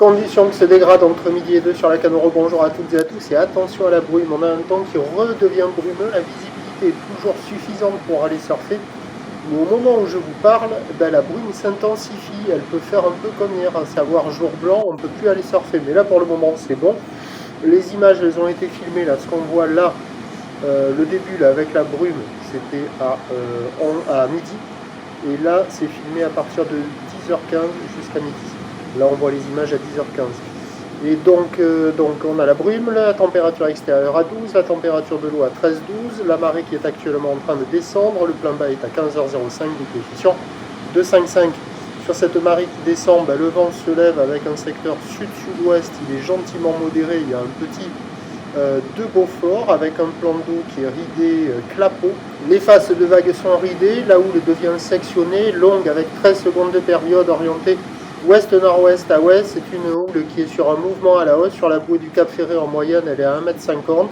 Conditions qui se dégradent entre midi et 2 sur la Canoro. Bonjour à toutes et à tous et attention à la brume. On a un temps qui redevient brumeux. La visibilité est toujours suffisante pour aller surfer. Mais au moment où je vous parle, la brume s'intensifie. Elle peut faire un peu comme hier, à savoir jour blanc, on ne peut plus aller surfer. Mais là pour le moment c'est bon. Les images elles ont été filmées. Là, ce qu'on voit là, le début là, avec la brume, c'était à midi. Et là c'est filmé à partir de 10h15 jusqu'à midi. Là, on voit les images à 10h15. Et donc on a la brume, la température extérieure à 12, la température de l'eau à 13-12, la marée qui est actuellement en train de descendre, le plein bas est à 15h05, du coefficient de 5,5. Sur cette marée qui descend, le vent se lève avec un secteur sud-sud-ouest, il est gentiment modéré, il y a un petit de Beaufort avec un plan d'eau qui est ridé clapot. Les faces de vagues sont ridées, la houle devient sectionnée, longue avec 13 secondes de période orientée ouest-nord-ouest à ouest. C'est une houle qui est sur un mouvement à la hausse. Sur la bouée du Cap Ferré en moyenne, elle est à 1,50 m.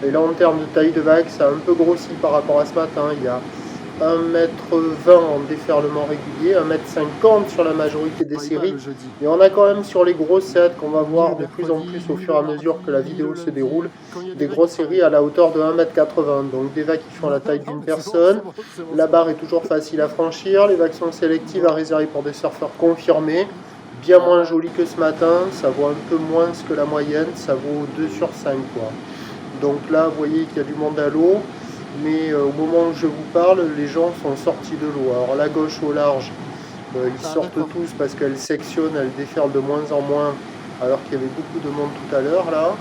Et là, en termes de taille de vague, ça a un peu grossi par rapport à ce matin. Il y a 1,20 m en déferlement régulier, 1,50 m sur la majorité des séries. Et on a quand même sur les grosses sets qu'on va voir de plus en plus au fur et à mesure que la vidéo se déroule, des grosses séries à la hauteur de 1,80 m. Donc des vagues qui font la taille d'une personne. La barre est toujours facile à franchir. Les vagues sont sélectives à réserver pour des surfeurs confirmés. Bien moins joli que ce matin. Ça vaut un peu moins que la moyenne. Ça vaut 2 sur 5 quoi. Donc là, vous voyez qu'il y a du monde à l'eau. Mais au moment où je vous parle, les gens sont sortis de l'eau. Alors la gauche au large, ils sortent tous parce qu'elle sectionne, elle déferle de moins en moins, alors qu'il y avait beaucoup de monde tout à l'heure là.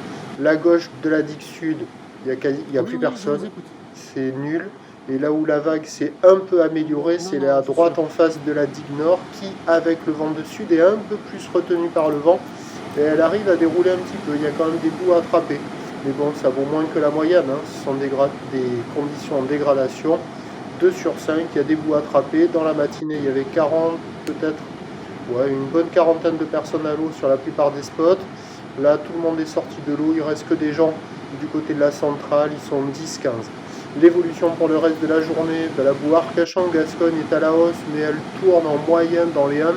La gauche de la digue sud, il n'y a plus personne, c'est nul. Et là où la vague s'est un peu améliorée, c'est la droite en face de la digue nord qui, avec le vent de sud, est un peu plus retenue par le vent. Et elle arrive à dérouler un petit peu, il y a quand même des bouts à attraper. Mais bon, ça vaut moins que la moyenne, hein. Ce sont des conditions en dégradation. 2 sur 5, il y a des bouts attrapés. Dans la matinée, il y avait 40, peut-être, une bonne quarantaine de personnes à l'eau sur la plupart des spots. Là, tout le monde est sorti de l'eau, il ne reste que des gens du côté de la centrale, ils sont 10-15. L'évolution pour le reste de la journée, la boue Arcachon-Gascogne est à la hausse, mais elle tourne en moyenne dans les 1,80 m.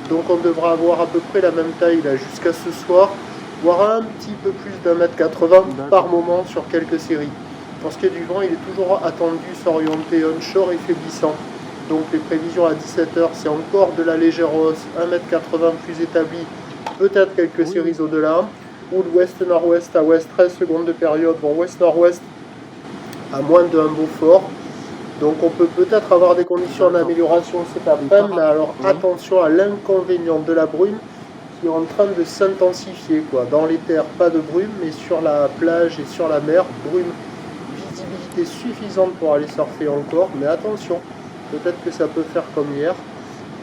Donc on devra avoir à peu près la même taille là jusqu'à ce soir, voire un petit peu plus d'1,80 m par moment sur quelques séries. Pour ce qui est du vent, il est toujours attendu s'orienter onshore et faiblissant. Donc les prévisions à 17h, c'est encore de la légère hausse, 1,80 m plus établi, peut-être quelques séries au-delà. Ou l'ouest-nord-ouest à ouest, 13 secondes de période. Bon, ouest-nord-ouest à moins de 1 Beaufort. Donc on peut peut-être avoir des conditions en amélioration cet après-midi, mais alors attention à l'inconvénient de la brume qui est en train de s'intensifier. Dans les terres, pas de brume, mais sur la plage et sur la mer, brume. Visibilité suffisante pour aller surfer encore, mais attention, peut-être que ça peut faire comme hier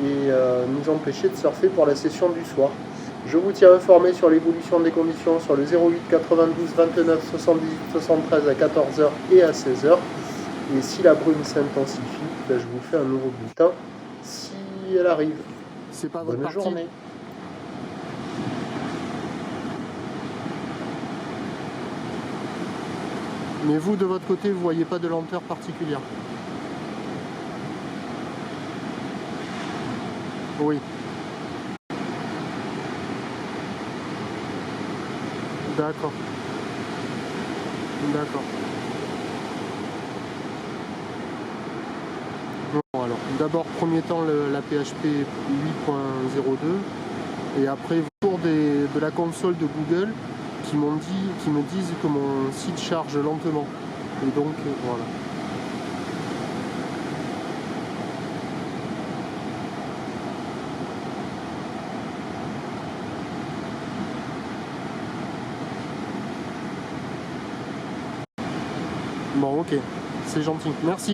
et nous empêcher de surfer pour la session du soir. Je vous tiens informé sur l'évolution des conditions sur le 08 92 29 78 73 à 14h et à 16h. Et si la brume s'intensifie, je vous fais un nouveau bulletin si elle arrive. C'est pas Bonne journée. Mais vous, de votre côté, vous voyez pas de lenteur particulière? Oui. D'accord. D'accord. Bon, alors, d'abord, premier temps, la PHP 8.02 et après, autour de la console de Google qui me disent que mon site charge lentement. Et donc, voilà. Bon, ok, c'est gentil, merci.